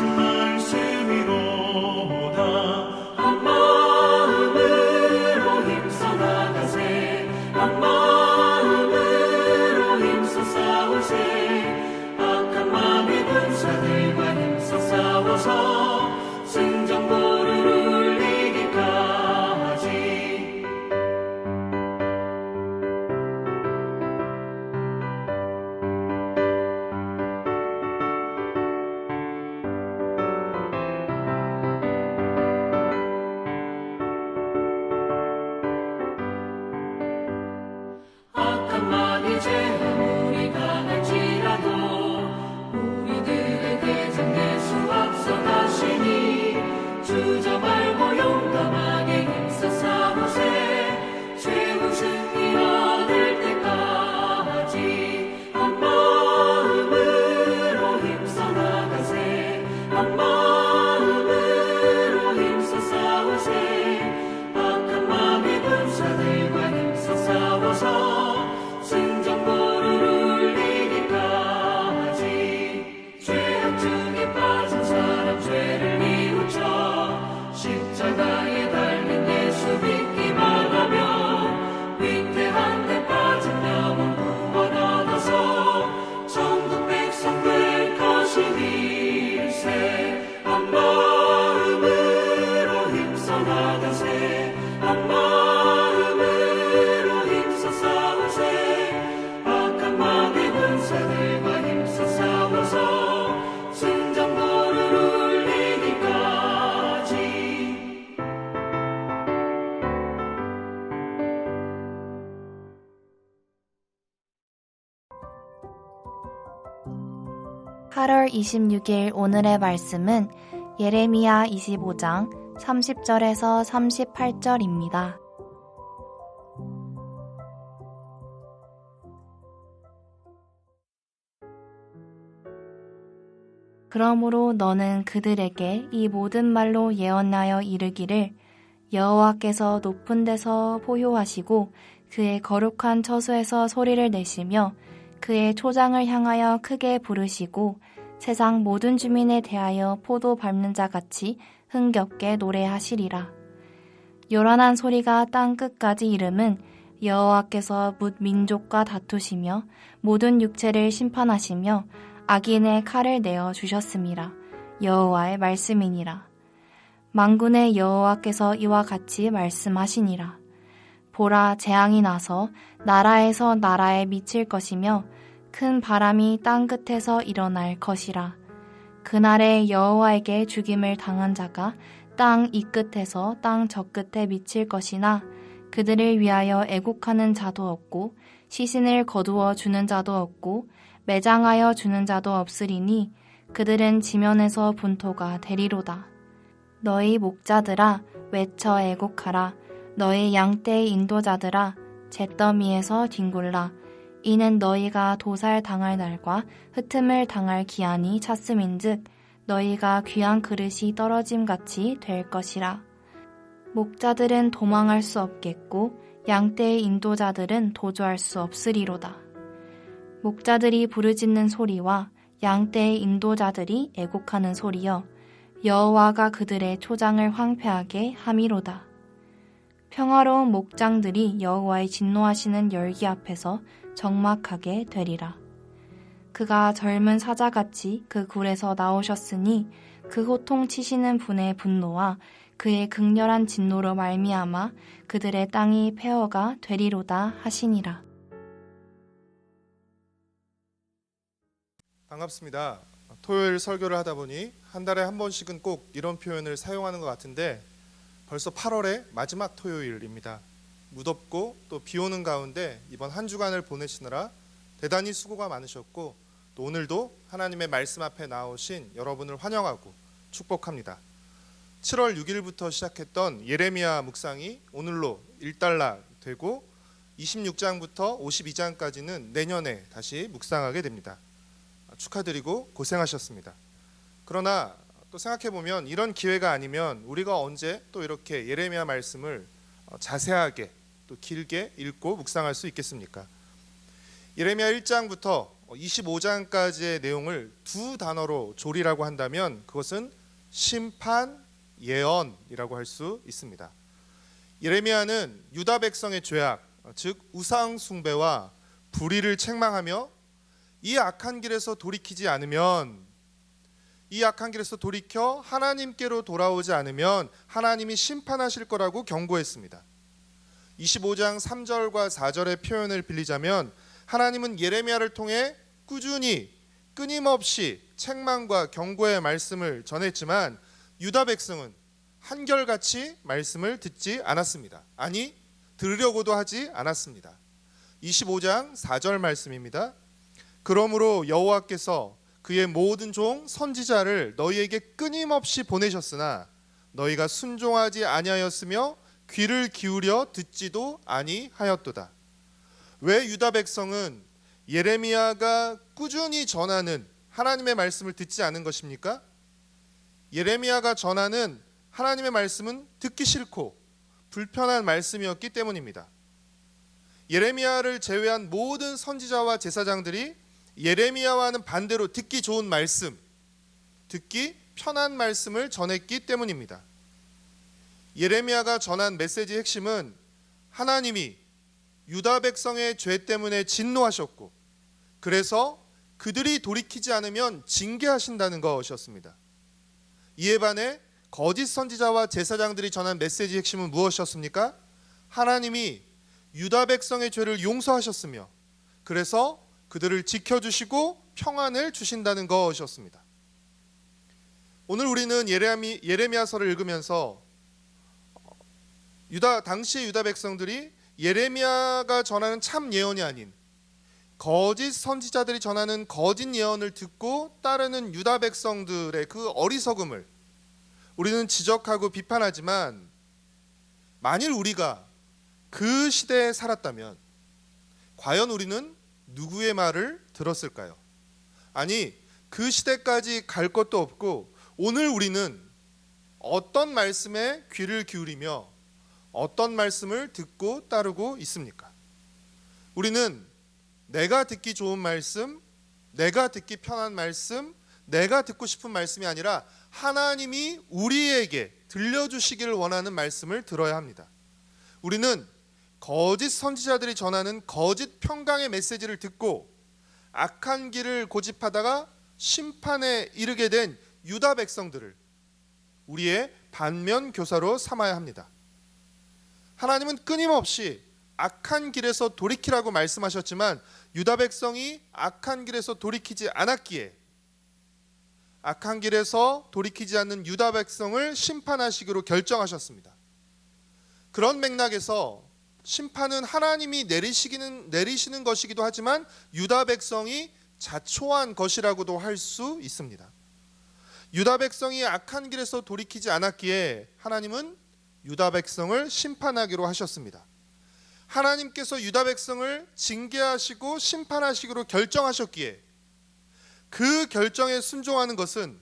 하신 말씀이로다. 한 마음으로 힘써 나가세. 한 마음으로 힘써 싸우세. 악한 마음의 군사들과 힘써 싸워서 승전보를 울리기까지. 악한 마귀 죄 아무리 강할지라도 우리들의 대장 예수 앞서 가시니 주저 말고 용감하게 힘써 싸우세. 최후 승리 얻을 때까지 한 마음으로 힘써 나가세. 한 마음으로 힘써 싸우세. 악한 마귀 군사들과 힘써 싸워서 승전보를 울리기까지. 죄악 중에 빠진 사람 죄를 뉘우쳐 십자가에 달린 예수 믿기만 하면 위태한 데 빠진 영혼 구원 얻어서 천국 백성 될 것이니세. 한 마음으로 힘써 나가세. 한 마음으로 힘써 싸우세. 악한 마귀 군사들과 힘써 싸워서 승전보를 울리기까지. 8월 26일 오늘의 말씀은 예레미야 25장 30절에서 38절입니다. 그러므로 너는 그들에게 이 모든 말로 예언하여 이르기를 여호와께서 높은 데서 포효하시고 그의 거룩한 처소에서 소리를 내시며 그의 초장을 향하여 크게 부르시고 세상 모든 주민에 대하여 포도 밟는 자 같이 흥겹게 노래하시리라. 요란한 소리가 땅 끝까지 이름은 여호와께서 뭇 민족과 다투시며 모든 육체를 심판하시며 악인의 칼을 내어 주셨음이라. 여호와의 말씀이니라. 만군의 여호와께서 이와 같이 말씀하시니라. 보라, 재앙이 나서 나라에서 나라에 미칠 것이며 큰 바람이 땅 끝에서 일어날 것이라. 그날에 여호와에게 죽임을 당한 자가 땅 이 끝에서 땅 저 끝에 미칠 것이나 그들을 위하여 애국하는 자도 없고 시신을 거두어 주는 자도 없고 매장하여 주는 자도 없으리니 그들은 지면에서 분토가 되리로다. 너희 목자들아 외쳐 애곡하라. 너희 양떼의 인도자들아 잿더미에서 뒹굴라. 이는 너희가 도살 당할 날과 흩음을 당할 기한이 찼음인즉 너희가 귀한 그릇이 떨어짐같이 될 것이라. 목자들은 도망할 수 없겠고 양떼의 인도자들은 도주할 수 없으리로다. 목자들이 부르짖는 소리와 양떼의 인도자들이 애곡하는 소리여 여호와가 그들의 초장을 황폐하게 함이로다. 평화로운 목장들이 여호와의 진노하시는 열기 앞에서 적막하게 되리라. 그가 젊은 사자같이 그 굴에서 나오셨으니 그 호통치시는 분의 분노와 그의 극렬한 진노로 말미암아 그들의 땅이 폐허가 되리로다 하시니라. 반갑습니다. 토요일 설교를 하다 보니 한 달에 한 번씩은 꼭 이런 표현을 사용하는 것 같은데 벌써 8월의 마지막 토요일입니다. 무덥고 또 비 오는 가운데 이번 한 주간을 보내시느라 대단히 수고가 많으셨고 또 오늘도 하나님의 말씀 앞에 나오신 여러분을 환영하고 축복합니다. 7월 6일부터 시작했던 예레미야 묵상이 오늘로 일단락 되고 26장부터 52장까지는 내년에 다시 묵상하게 됩니다. 축하드리고 고생하셨습니다. 그러나 또 생각해보면 이런 기회가 아니면 우리가 언제 또 이렇게 예레미야 말씀을 자세하게 또 길게 읽고 묵상할 수 있겠습니까? 예레미야 1장부터 25장까지의 내용을 두 단어로 조리라고 한다면 그것은 심판, 예언이라고 할 수 있습니다. 예레미야는 유다 백성의 죄악, 즉 우상 숭배와 불의를 책망하며 이 악한 길에서 돌이키지 않으면, 이 악한 길에서 돌이켜 하나님께로 돌아오지 않으면 하나님이 심판하실 거라고 경고했습니다. 25장 3절과 4절의 표현을 빌리자면 하나님은 예레미야를 통해 꾸준히 끊임없이 책망과 경고의 말씀을 전했지만 유다 백성은 한결같이 말씀을 듣지 않았습니다. 아니, 들으려고도 하지 않았습니다. 25장 4절 말씀입니다. 그러므로 여호와께서 그의 모든 종 선지자를 너희에게 끊임없이 보내셨으나 너희가 순종하지 아니하였으며 귀를 기울여 듣지도 아니하였도다. 왜 유다 백성은 예레미야가 꾸준히 전하는 하나님의 말씀을 듣지 않은 것입니까? 예레미야가 전하는 하나님의 말씀은 듣기 싫고 불편한 말씀이었기 때문입니다. 예레미야를 제외한 모든 선지자와 제사장들이 예레미야와는 반대로 듣기 좋은 말씀, 듣기 편한 말씀을 전했기 때문입니다. 예레미야가 전한 메시지의 핵심은 하나님이 유다 백성의 죄 때문에 진노하셨고 그래서 그들이 돌이키지 않으면 징계하신다는 것이었습니다. 이에 반해 거짓 선지자와 제사장들이 전한 메시지의 핵심은 무엇이었습니까? 하나님이 유다 백성의 죄를 용서하셨으며 그래서 그들을 지켜주시고 평안을 주신다는 것이었습니다. 오늘 우리는 예레미야서를 읽으면서 당시의 유다 백성들이 예레미야가 전하는 참 예언이 아닌 거짓 선지자들이 전하는 거짓 예언을 듣고 따르는 유다 백성들의 그 어리석음을 우리는 지적하고 비판하지만 만일 우리가 그 시대에 살았다면 과연 우리는 누구의 말을 들었을까요? 아니, 그 시대까지 갈 것도 없고 오늘 우리는 어떤 말씀에 귀를 기울이며 어떤 말씀을 듣고 따르고 있습니까? 우리는 내가 듣기 좋은 말씀, 내가 듣기 편한 말씀, 내가 듣고 싶은 말씀이 아니라 하나님이 우리에게 들려주시기를 원하는 말씀을 들어야 합니다. 우리는 거짓 선지자들이 전하는 거짓 평강의 메시지를 듣고 악한 길을 고집하다가 심판에 이르게 된 유다 백성들을 우리의 반면 교사로 삼아야 합니다. 하나님은 끊임없이 악한 길에서 돌이키라고 말씀하셨지만 유다 백성이 악한 길에서 돌이키지 않았기에 악한 길에서 돌이키지 않는 유다 백성을 심판하시기로 결정하셨습니다. 그런 맥락에서 심판은 하나님이 내리시는 것이기도 하지만 유다 백성이 자초한 것이라고도 할 수 있습니다. 유다 백성이 악한 길에서 돌이키지 않았기에 하나님은 유다 백성을 심판하기로 하셨습니다. 하나님께서 유다 백성을 징계하시고 심판하시기로 결정하셨기에 그 결정에 순종하는 것은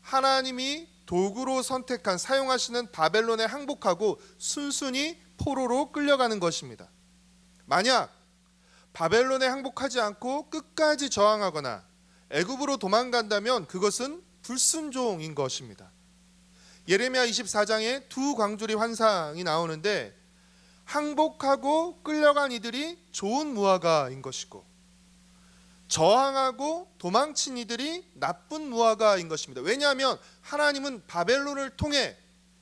하나님이 도구로 선택한 사용하시는 바벨론에 항복하고 순순히 포로로 끌려가는 것입니다. 만약 바벨론에 항복하지 않고 끝까지 저항하거나 애굽으로 도망간다면 그것은 불순종인 것입니다. 예레미야 24장에 두 광주리 환상이 나오는데 항복하고 끌려간 이들이 좋은 무화과인 것이고 저항하고 도망친 이들이 나쁜 무화과인 것입니다. 왜냐하면 하나님은 바벨론을 통해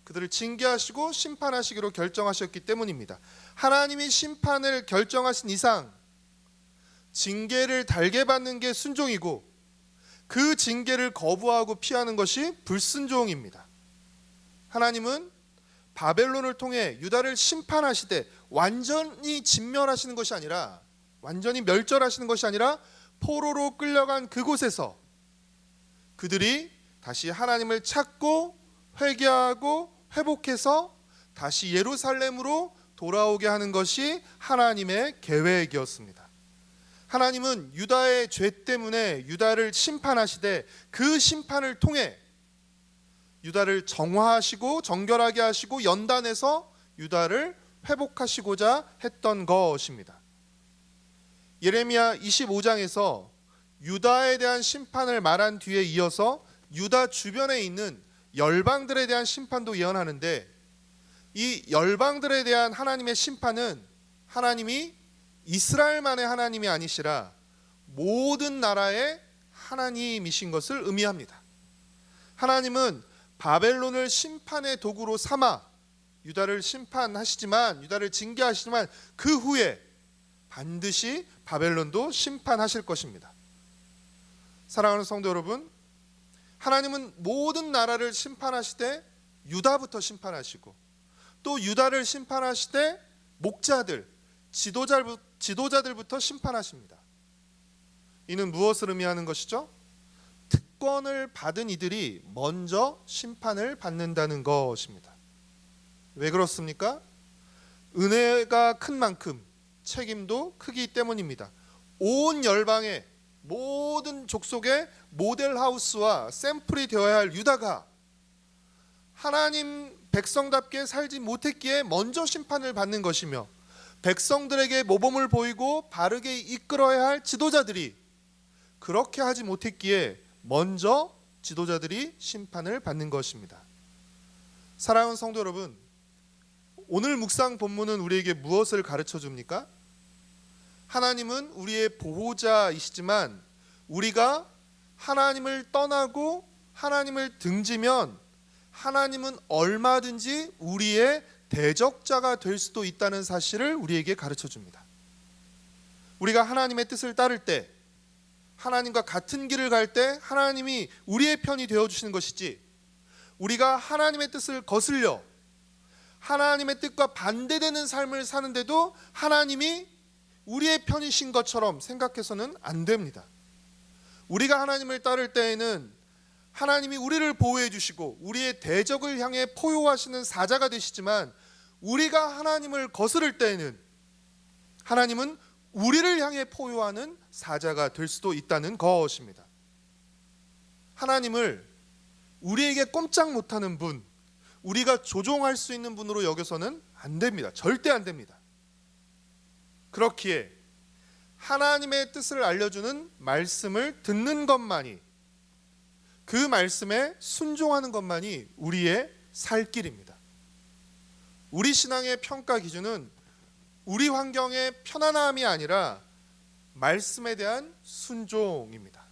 그들을 징계하시고 심판하시기로 결정하셨기 때문입니다. 하나님이 심판을 결정하신 이상 징계를 달게 받는 게 순종이고 그 징계를 거부하고 피하는 것이 불순종입니다. 하나님은 바벨론을 통해 유다를 심판하시되 완전히 진멸하시는 것이 아니라 완전히 멸절하시는 것이 아니라 포로로 끌려간 그곳에서 그들이 다시 하나님을 찾고 회개하고 회복해서 다시 예루살렘으로 돌아오게 하는 것이 하나님의 계획이었습니다. 하나님은 유다의 죄 때문에 유다를 심판하시되 그 심판을 통해 유다를 정화하시고 정결하게 하시고 연단해서 유다를 회복하시고자 했던 것입니다. 예레미야 25장에서 유다에 대한 심판을 말한 뒤에 이어서 유다 주변에 있는 열방들에 대한 심판도 예언하는데, 이 열방들에 대한 하나님의 심판은 하나님이 이스라엘만의 하나님이 아니시라 모든 나라의 하나님이신 것을 의미합니다. 하나님은 바벨론을 심판의 도구로 삼아 유다를 심판하시지만, 유다를 징계하시지만 그 후에 반드시 바벨론도 심판하실 것입니다. 사랑하는 성도 여러분, 하나님은 모든 나라를 심판하시되 유다부터 심판하시고, 또 유다를 심판하시되 목자들, 지도자들부터 심판하십니다. 이는 무엇을 의미하는 것이죠? 특권을 받은 이들이 먼저 심판을 받는다는 것입니다. 왜 그렇습니까? 은혜가 큰 만큼 책임도 크기 때문입니다. 온 열방의 모든 족속의 모델하우스와 샘플이 되어야 할 유다가 하나님 백성답게 살지 못했기에 먼저 심판을 받는 것이며, 백성들에게 모범을 보이고 바르게 이끌어야 할 지도자들이 그렇게 하지 못했기에 먼저 지도자들이 심판을 받는 것입니다. 사랑하는 성도 여러분, 오늘 묵상 본문은 우리에게 무엇을 가르쳐 줍니까? 하나님은 우리의 보호자이시지만 우리가 하나님을 떠나고 하나님을 등지면 하나님은 얼마든지 우리의 대적자가 될 수도 있다는 사실을 우리에게 가르쳐 줍니다. 우리가 하나님의 뜻을 따를 때, 하나님과 같은 길을 갈 때 하나님이 우리의 편이 되어주시는 것이지, 우리가 하나님의 뜻을 거슬려 하나님의 뜻과 반대되는 삶을 사는데도 하나님이 우리의 편이신 것처럼 생각해서는 안 됩니다. 우리가 하나님을 따를 때에는 하나님이 우리를 보호해 주시고 우리의 대적을 향해 포효하시는 사자가 되시지만, 우리가 하나님을 거스를 때에는 하나님은 우리를 향해 포효하는 사자가 될 수도 있다는 것입니다. 하나님을 우리에게 꼼짝 못하는 분, 우리가 조종할 수 있는 분으로 여겨서는 안 됩니다. 절대 안 됩니다. 그렇기에 하나님의 뜻을 알려주는 말씀을 듣는 것만이, 그 말씀에 순종하는 것만이 우리의 살 길입니다. 우리 신앙의 평가 기준은 우리 환경의 편안함이 아니라 말씀에 대한 순종입니다.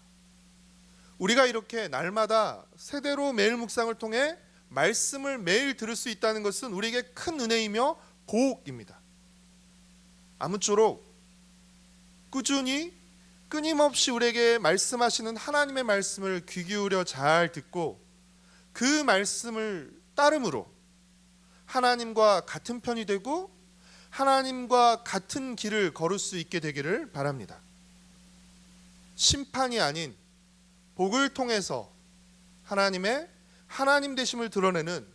우리가 이렇게 날마다 세대로 매일 묵상을 통해 말씀을 매일 들을 수 있다는 것은 우리에게 큰 은혜이며 복입니다. 아무쪼록 꾸준히 끊임없이 우리에게 말씀하시는 하나님의 말씀을 귀 기울여 잘 듣고 그 말씀을 따름으로 하나님과 같은 편이 되고 하나님과 같은 길을 걸을 수 있게 되기를 바랍니다. 심판이 아닌 복을 통해서 하나님의 하나님 되심을 드러내는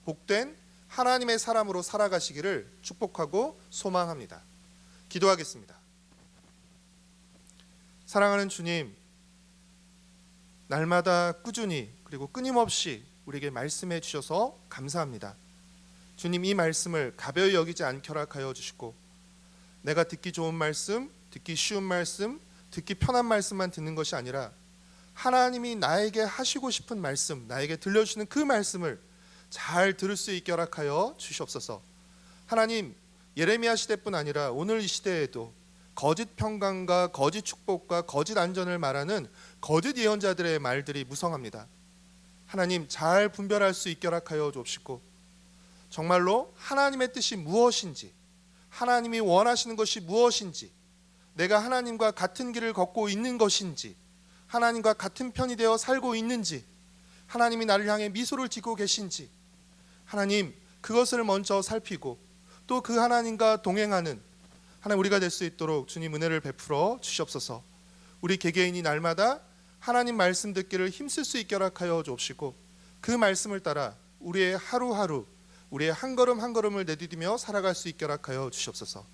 복된 하나님의 사람으로 살아가시기를 축복하고 소망합니다. 기도하겠습니다. 사랑하는 주님, 날마다 꾸준히 그리고 끊임없이 우리에게 말씀해 주셔서 감사합니다. 주님, 이 말씀을 가벼이 여기지 않게 허락하여 주시고, 내가 듣기 좋은 말씀, 듣기 쉬운 말씀, 듣기 편한 말씀만 듣는 것이 아니라 하나님이 나에게 하시고 싶은 말씀, 나에게 들려주시는 그 말씀을 잘 들을 수 있게 허락하여 주시옵소서. 하나님, 예레미야 시대뿐 아니라 오늘 이 시대에도 거짓 평강과 거짓 축복과 거짓 안전을 말하는 거짓 예언자들의 말들이 무성합니다. 하나님, 잘 분별할 수 있게 허락하여 주옵시고, 정말로 하나님의 뜻이 무엇인지, 하나님이 원하시는 것이 무엇인지, 내가 하나님과 같은 길을 걷고 있는 것인지, 하나님과 같은 편이 되어 살고 있는지, 하나님이 나를 향해 미소를 짓고 계신지, 하나님, 그것을 먼저 살피고 또 그 하나님과 동행하는 하나님 우리가 될 수 있도록 주님 은혜를 베풀어 주시옵소서. 우리 개개인이 날마다 하나님 말씀 듣기를 힘쓸 수 있게 허락하여 주옵시고, 그 말씀을 따라 우리의 하루하루, 우리의 한 걸음 한 걸음을 내디디며 살아갈 수 있게 허락하여 주시옵소서.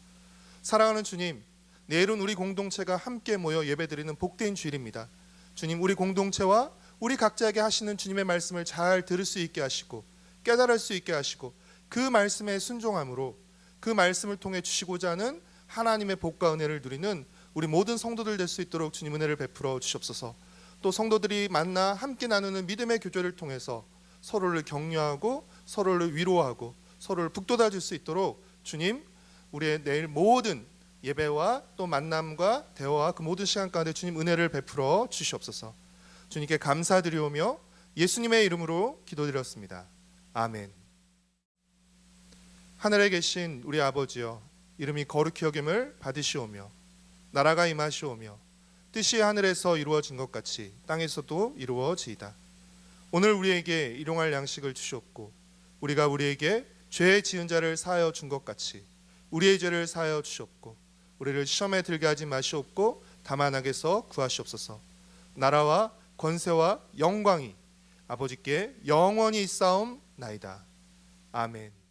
사랑하는 주님, 내일은 우리 공동체가 함께 모여 예배드리는 복된 주일입니다. 주님, 우리 공동체와 우리 각자에게 하시는 주님의 말씀을 잘 들을 수 있게 하시고 깨달을 수 있게 하시고, 그 말씀에 순종함으로 그 말씀을 통해 주시고자 하는 하나님의 복과 은혜를 누리는 우리 모든 성도들 될 수 있도록 주님 은혜를 베풀어 주시옵소서. 또 성도들이 만나 함께 나누는 믿음의 교제를 통해서 서로를 격려하고 서로를 위로하고 서로를 북돋아 줄 수 있도록 주님, 우리의 내일 모든 예배와 또 만남과 대화와 그 모든 시간 가운데 주님 은혜를 베풀어 주시옵소서. 주님께 감사드리오며 예수님의 이름으로 기도드렸습니다. 아멘. 하늘에 계신 우리 아버지여, 이름이 거룩히 여김을 받으시오며 나라가 임하시오며 뜻이 하늘에서 이루어진 것 같이 땅에서도 이루어지이다. 오늘 우리에게 일용할 양식을 주시옵고 우리가 우리에게 죄 지은 자를 사하여 준 것 같이 우리의 죄를 사하여 주시옵고 우리를 시험에 들게 하지 마시옵고 다만 악에서 구하시옵소서. 나라와 권세와 영광이 아버지께 영원히 있사옵나이다. 아멘.